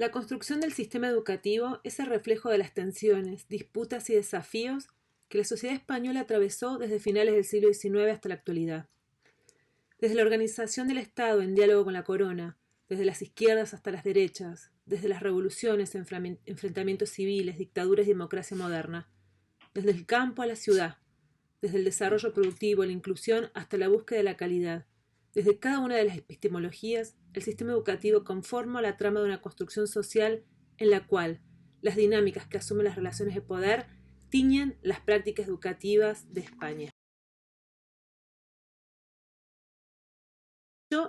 La construcción del sistema educativo es el reflejo de las tensiones, disputas y desafíos que la sociedad española atravesó desde finales del siglo XIX hasta la actualidad. Desde la organización del Estado en diálogo con la corona, desde las izquierdas hasta las derechas, desde las revoluciones, enfrentamientos civiles, dictaduras y democracia moderna, desde el campo a la ciudad, desde el desarrollo productivo, la inclusión hasta la búsqueda de la calidad. Desde cada una de las epistemologías, el sistema educativo conforma la trama de una construcción social en la cual las dinámicas que asumen las relaciones de poder tiñen las prácticas educativas de España.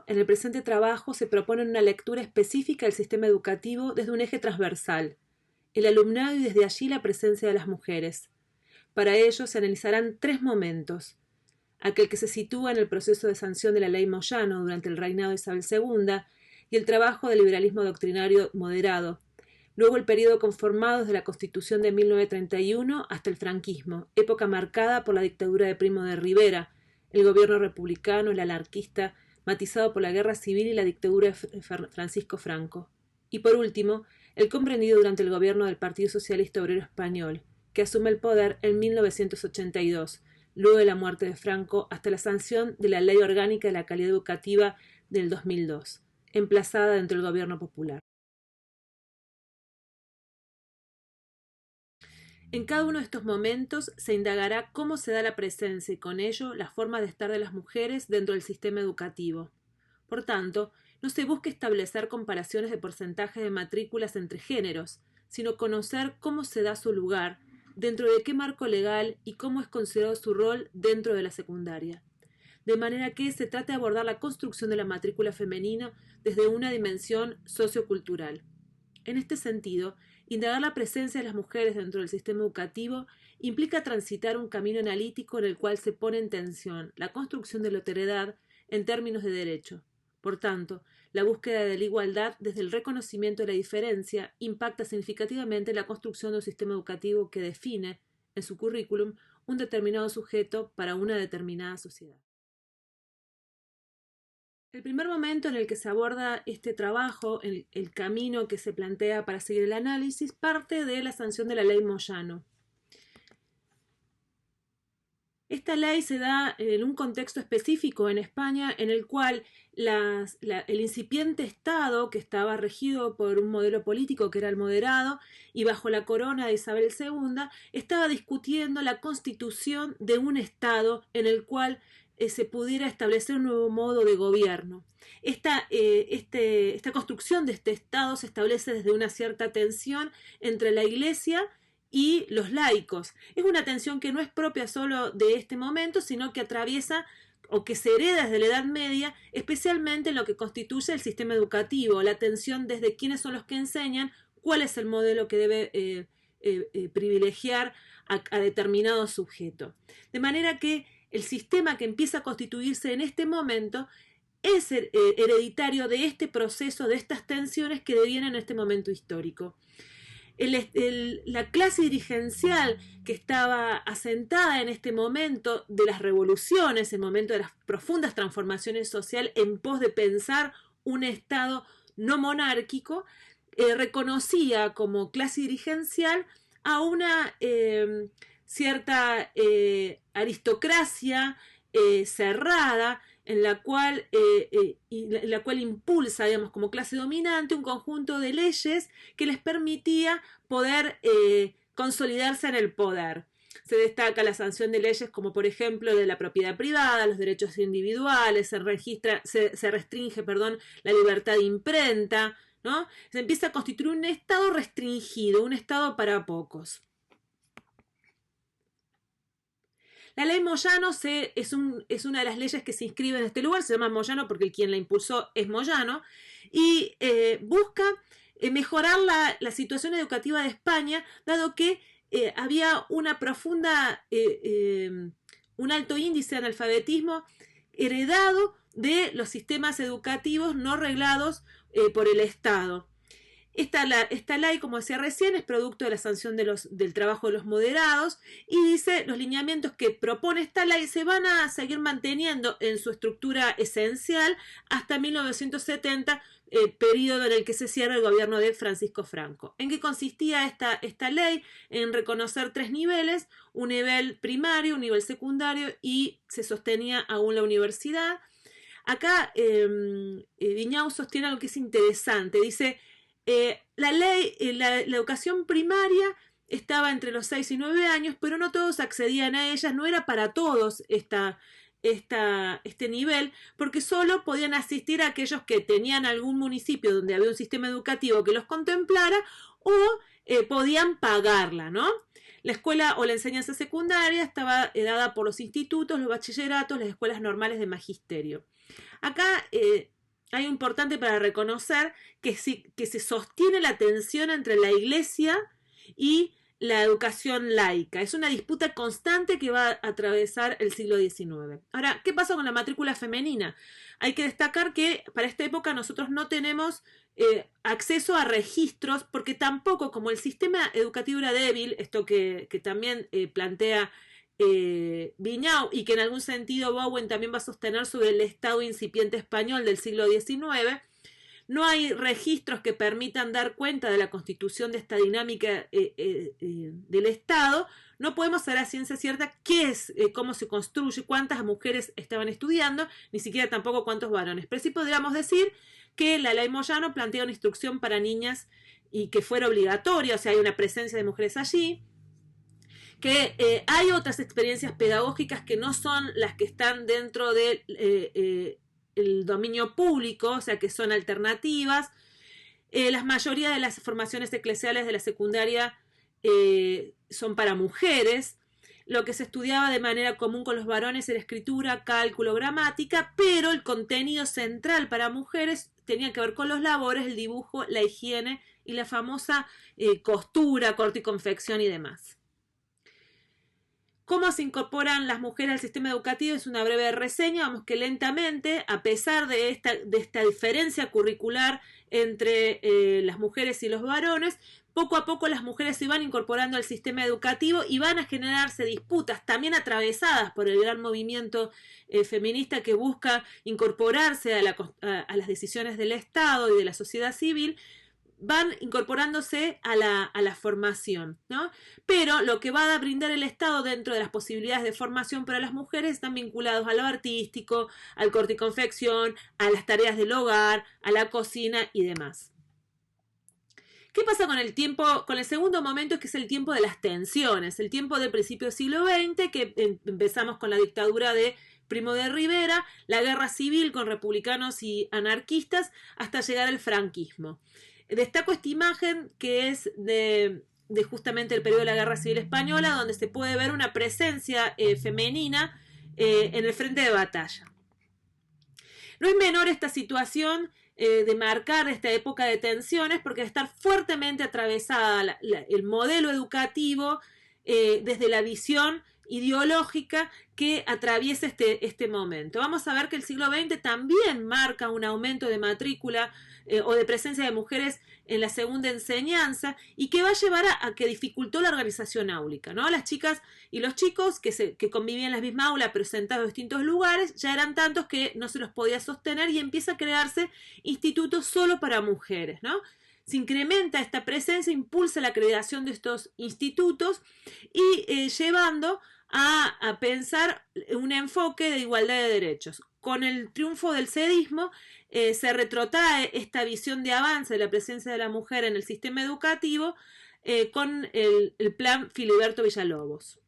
En el presente trabajo se propone una lectura específica del sistema educativo desde un eje transversal, el alumnado y desde allí la presencia de las mujeres. Para ello se analizarán tres momentos: aquel que se sitúa en el proceso de sanción de la ley Moyano durante el reinado de Isabel II y el trabajo del liberalismo doctrinario moderado, luego el periodo conformado desde la Constitución de 1931 hasta el franquismo, época marcada por la dictadura de Primo de Rivera, el gobierno republicano, el anarquista, matizado por la guerra civil y la dictadura de Francisco Franco, y por último, el comprendido durante el gobierno del Partido Socialista Obrero Español, que asume el poder en 1982, luego de la muerte de Franco, hasta la sanción de la Ley Orgánica de la Calidad Educativa del 2002, emplazada dentro del gobierno popular. En cada uno de estos momentos se indagará cómo se da la presencia y con ello la forma de estar de las mujeres dentro del sistema educativo. Por tanto, no se busca establecer comparaciones de porcentajes de matrículas entre géneros, sino conocer cómo se da su lugar, dentro de qué marco legal y cómo es considerado su rol dentro de la secundaria. De manera que se trata de abordar la construcción de la matrícula femenina desde una dimensión sociocultural. En este sentido, indagar la presencia de las mujeres dentro del sistema educativo implica transitar un camino analítico en el cual se pone en tensión la construcción de la otredad en términos de derecho. Por tanto, la búsqueda de la igualdad desde el reconocimiento de la diferencia impacta significativamente la construcción de un sistema educativo que define, en su currículum, un determinado sujeto para una determinada sociedad. El primer momento en el que se aborda este trabajo, el camino que se plantea para seguir el análisis, parte de la sanción de la ley Moyano. Esta ley se da en un contexto específico en España en el cual el incipiente Estado, que estaba regido por un modelo político que era el moderado, y bajo la corona de Isabel II, estaba discutiendo la constitución de un Estado en el cual se pudiera establecer un nuevo modo de gobierno. Esta construcción de este Estado se establece desde una cierta tensión entre la Iglesia y los laicos. Es una tensión que no es propia solo de este momento, sino que atraviesa o que se hereda desde la Edad Media, especialmente en lo que constituye el sistema educativo, la tensión desde quiénes son los que enseñan, cuál es el modelo que debe privilegiar a determinado sujeto. De manera que el sistema que empieza a constituirse en este momento es hereditario de este proceso, de estas tensiones que devienen en este momento histórico. La clase dirigencial que estaba asentada en este momento de las revoluciones, el momento de las profundas transformaciones sociales en pos de pensar un Estado no monárquico, reconocía como clase dirigencial a una cierta aristocracia cerrada, en la cual impulsa, digamos, como clase dominante un conjunto de leyes que les permitía poder consolidarse en el poder. Se destaca la sanción de leyes como, por ejemplo, de la propiedad privada, los derechos individuales, se restringe la libertad de imprenta, ¿no? Se empieza a constituir un Estado restringido, un Estado para pocos. La ley Moyano es una de las leyes que se inscribe en este lugar, se llama Moyano porque quien la impulsó es Moyano, y busca mejorar la situación educativa de España, dado que había una profunda, un alto índice de analfabetismo heredado de los sistemas educativos no reglados por el Estado. Esta ley, como decía recién, es producto de la sanción del trabajo de los moderados y dice los lineamientos que propone esta ley se van a seguir manteniendo en su estructura esencial hasta 1970, periodo en el que se cierra el gobierno de Francisco Franco. ¿En qué consistía esta ley? En reconocer 3 niveles, un nivel primario, un nivel secundario y se sostenía aún la universidad. Acá Viñau sostiene algo que es interesante, dice la ley, la educación primaria estaba entre los 6 y 9 años, pero no todos accedían a ella, no era para todos este nivel, porque solo podían asistir a aquellos que tenían algún municipio donde había un sistema educativo que los contemplara o podían pagarla, ¿no? La escuela o la enseñanza secundaria estaba dada por los institutos, los bachilleratos, las escuelas normales de magisterio. Acá hay importante para reconocer que se sostiene la tensión entre la iglesia y la educación laica. Es una disputa constante que va a atravesar el siglo XIX. Ahora, ¿qué pasa con la matrícula femenina? Hay que destacar que para esta época nosotros no tenemos acceso a registros porque tampoco, como el sistema educativo era débil, esto que también plantea Viñau y que en algún sentido Bowen también va a sostener sobre el Estado incipiente español del siglo XIX, no hay registros que permitan dar cuenta de la constitución de esta dinámica del Estado. No podemos saber a ciencia cierta qué es, cómo se construye, cuántas mujeres estaban estudiando, ni siquiera tampoco cuántos varones. Pero sí podríamos decir que la ley Moyano plantea una instrucción para niñas y que fuera obligatoria, o sea, hay una presencia de mujeres allí, que hay otras experiencias pedagógicas que no son las que están dentro del el dominio público, o sea, que son alternativas. La mayoría de las formaciones eclesiales de la secundaria son para mujeres. Lo que se estudiaba de manera común con los varones era escritura, cálculo, gramática, pero el contenido central para mujeres tenía que ver con los labores, el dibujo, la higiene y la famosa costura, corte y confección y demás. ¿Cómo se incorporan las mujeres al sistema educativo? Es una breve reseña. Vamos que lentamente, a pesar de esta diferencia curricular entre las mujeres y los varones, poco a poco las mujeres se van incorporando al sistema educativo y van a generarse disputas también atravesadas por el gran movimiento feminista que busca incorporarse a las decisiones del Estado y de la sociedad civil. Van incorporándose a la formación, ¿no? Pero lo que va a brindar el Estado dentro de las posibilidades de formación para las mujeres están vinculados a lo artístico, al corte y confección, a las tareas del hogar, a la cocina y demás. ¿Qué pasa con el tiempo, con el segundo momento, que es el tiempo de las tensiones, el tiempo del principio del siglo XX, que empezamos con la dictadura de Primo de Rivera, la guerra civil con republicanos y anarquistas, hasta llegar al franquismo? Destaco esta imagen que es de justamente el periodo de la Guerra Civil Española, donde se puede ver una presencia femenina en el frente de batalla. No es menor esta situación de marcar esta época de tensiones, porque de estar fuertemente atravesada el modelo educativo desde la visión ideológica que atraviesa este momento. Vamos a ver que el siglo XX también marca un aumento de matrícula o de presencia de mujeres en la segunda enseñanza y que va a llevar a que dificultó la organización áulica, ¿no? Las chicas y los chicos que convivían en la misma aula pero sentados en distintos lugares ya eran tantos que no se los podía sostener y empieza a crearse institutos solo para mujeres, ¿no? Se incrementa esta presencia, impulsa la creación de estos institutos y llevando a pensar un enfoque de igualdad de derechos. Con el triunfo del cedismo se retrotrae esta visión de avance de la presencia de la mujer en el sistema educativo con el plan Filiberto Villalobos.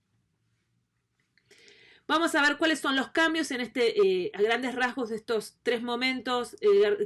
Vamos a ver cuáles son los cambios en a grandes rasgos de estos 3 momentos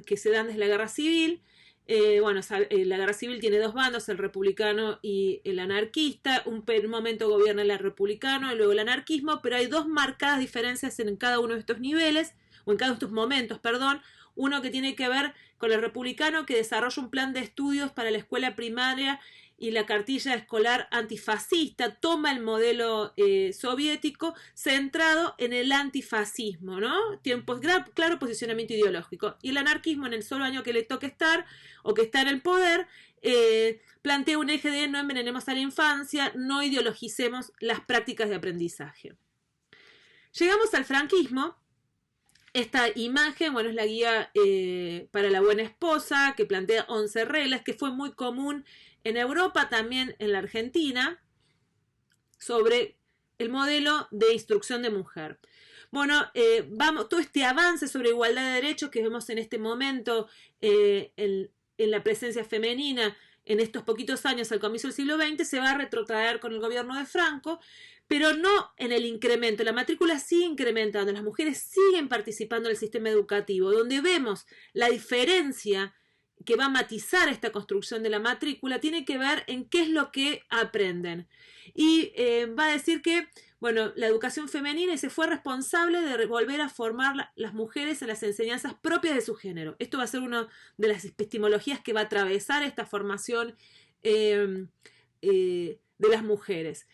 que se dan desde la Guerra Civil. La Guerra Civil tiene 2 bandos, el republicano y el anarquista. Un momento gobierna el republicano y luego el anarquismo, pero hay 2 marcadas diferencias en cada uno de estos niveles, o en cada uno de estos momentos, perdón. Uno que tiene que ver con el republicano, que desarrolla un plan de estudios para la escuela primaria y la cartilla escolar antifascista toma el modelo soviético centrado en el antifascismo, ¿no? Tiene un claro posicionamiento ideológico. Y el anarquismo, en el solo año que le toque estar o que está en el poder, plantea un eje de no envenenemos a la infancia, no ideologicemos las prácticas de aprendizaje. Llegamos al franquismo. Esta imagen, bueno, es la guía para la buena esposa, que plantea 11 reglas, que fue muy común en Europa, también en la Argentina, sobre el modelo de instrucción de mujer. Bueno, todo este avance sobre igualdad de derechos que vemos en este momento en la presencia femenina en estos poquitos años al comienzo del siglo XX se va a retrotraer con el gobierno de Franco, pero no en el incremento. La matrícula sigue incrementando, las mujeres siguen participando en el sistema educativo, donde vemos la diferencia que va a matizar esta construcción de la matrícula, tiene que ver en qué es lo que aprenden. Y va a decir que, bueno, la educación femenina se fue responsable de volver a formar las mujeres en las enseñanzas propias de su género. Esto va a ser una de las epistemologías que va a atravesar esta formación de las mujeres.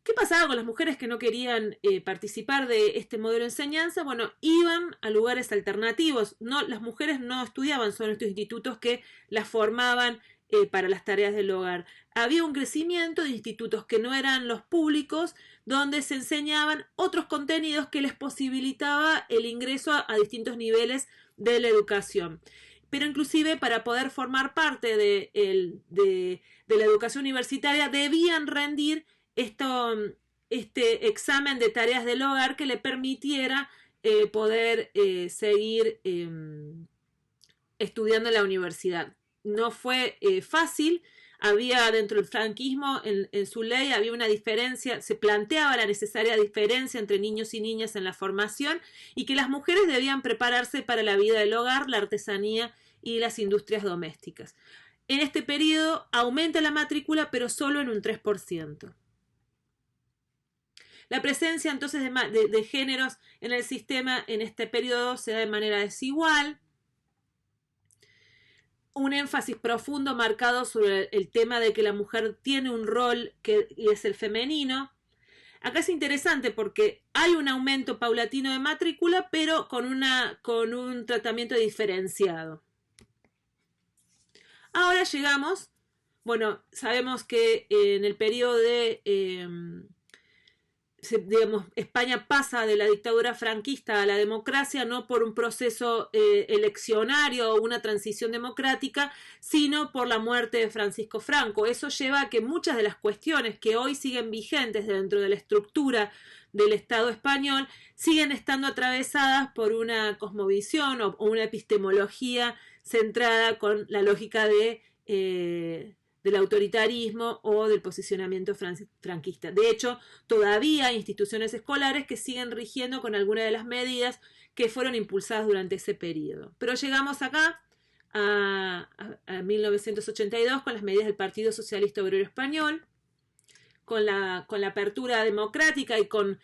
¿Qué pasaba con las mujeres que no querían participar de este modelo de enseñanza? Bueno, iban a lugares alternativos. No, las mujeres no estudiaban solo en estos institutos que las formaban para las tareas del hogar. Había un crecimiento de institutos que no eran los públicos, donde se enseñaban otros contenidos que les posibilitaba el ingreso a distintos niveles de la educación. Pero inclusive para poder formar parte de la educación universitaria debían rendir este examen de tareas del hogar que le permitiera poder seguir estudiando en la universidad. No fue fácil, había dentro del franquismo, en su ley había una diferencia, se planteaba la necesaria diferencia entre niños y niñas en la formación y que las mujeres debían prepararse para la vida del hogar, la artesanía y las industrias domésticas. En este periodo aumenta la matrícula, pero solo en un 3%. La presencia entonces de géneros en el sistema en este periodo se da de manera desigual. Un énfasis profundo marcado sobre el tema de que la mujer tiene un rol que es el femenino. Acá es interesante porque hay un aumento paulatino de matrícula, pero con un tratamiento diferenciado. Ahora llegamos, bueno, sabemos que en el periodo de España pasa de la dictadura franquista a la democracia no por un proceso eleccionario o una transición democrática, sino por la muerte de Francisco Franco. Eso lleva a que muchas de las cuestiones que hoy siguen vigentes dentro de la estructura del Estado español siguen estando atravesadas por una cosmovisión o una epistemología centrada con la lógica del autoritarismo o del posicionamiento franquista. De hecho, todavía hay instituciones escolares que siguen rigiendo con algunas de las medidas que fueron impulsadas durante ese periodo. Pero llegamos acá a 1982 con las medidas del Partido Socialista Obrero Español, con la apertura democrática y con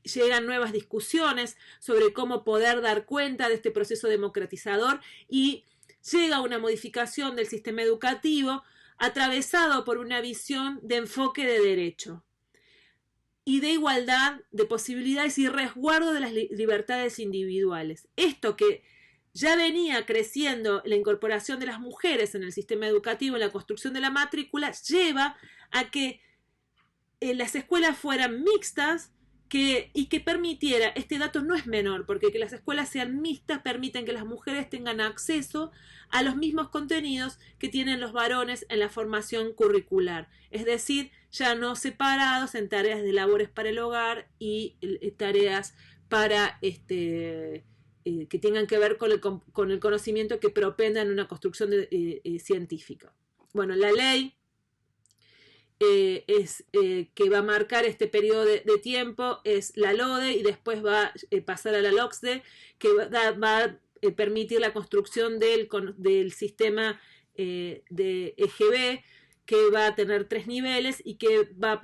llegan nuevas discusiones sobre cómo poder dar cuenta de este proceso democratizador y llega una modificación del sistema educativo atravesado por una visión de enfoque de derecho y de igualdad de posibilidades y resguardo de las libertades individuales. Esto que ya venía creciendo la incorporación de las mujeres en el sistema educativo, en la construcción de la matrícula, lleva a que las escuelas fueran mixtas y que permitiera, este dato no es menor, porque que las escuelas sean mixtas permiten que las mujeres tengan acceso a los mismos contenidos que tienen los varones en la formación curricular, es decir, ya no separados en tareas de labores para el hogar y tareas para que tengan que ver con el conocimiento que propendan una construcción científica. Bueno, la ley que va a marcar este periodo de tiempo es la LODE y después va a pasar a la LOCSDE, que va a permitir la construcción del sistema de EGB, que va a tener 3 niveles y que va a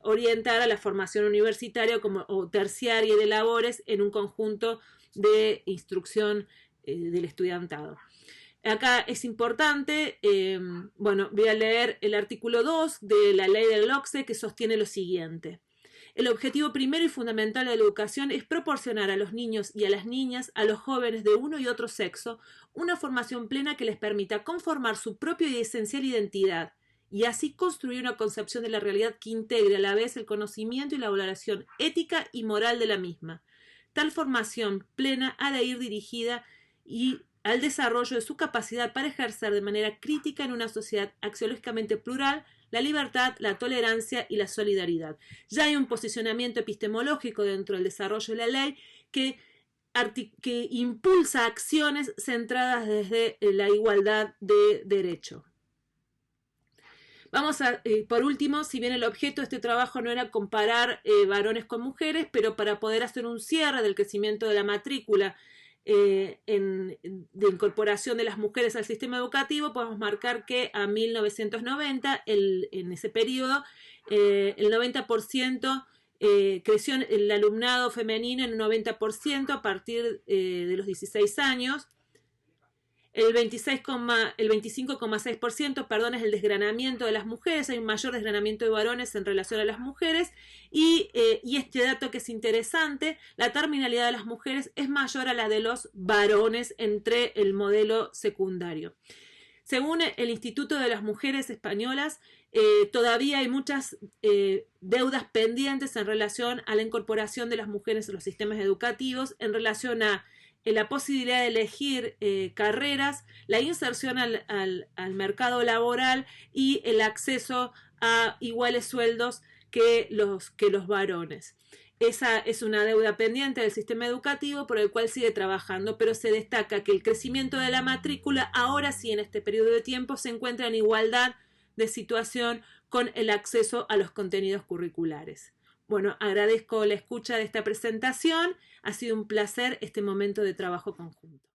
orientar a la formación universitaria o terciaria de labores en un conjunto de instrucción del estudiantado. Acá es importante, bueno, voy a leer el artículo 2 de la ley del OCSE, que sostiene lo siguiente. El objetivo primero y fundamental de la educación es proporcionar a los niños y a las niñas, a los jóvenes de uno y otro sexo, una formación plena que les permita conformar su propia y esencial identidad, y así construir una concepción de la realidad que integre a la vez el conocimiento y la valoración ética y moral de la misma. Tal formación plena ha de ir dirigida al desarrollo de su capacidad para ejercer de manera crítica en una sociedad axiológicamente plural la libertad, la tolerancia y la solidaridad. Ya hay un posicionamiento epistemológico dentro del desarrollo de la ley que impulsa acciones centradas desde la igualdad de derecho. Vamos a, por último, si bien el objeto de este trabajo no era comparar varones con mujeres, pero para poder hacer un cierre del crecimiento de la matrícula de incorporación de las mujeres al sistema educativo, podemos marcar que a 1990, en ese periodo, el 90% creció el alumnado femenino en un 90% a partir de los 16 años. El 25,6% perdón, es el desgranamiento de las mujeres, hay un mayor desgranamiento de varones en relación a las mujeres y este dato que es interesante, la terminalidad de las mujeres es mayor a la de los varones entre el modelo secundario. Según el Instituto de las Mujeres Españolas, todavía hay muchas deudas pendientes en relación a la incorporación de las mujeres en los sistemas educativos, en relación a la posibilidad de elegir carreras, la inserción al mercado laboral y el acceso a iguales sueldos que los varones. Esa es una deuda pendiente del sistema educativo por el cual sigue trabajando, pero se destaca que el crecimiento de la matrícula ahora sí en este periodo de tiempo se encuentra en igualdad de situación con el acceso a los contenidos curriculares. Bueno, agradezco la escucha de esta presentación. Ha sido un placer este momento de trabajo conjunto.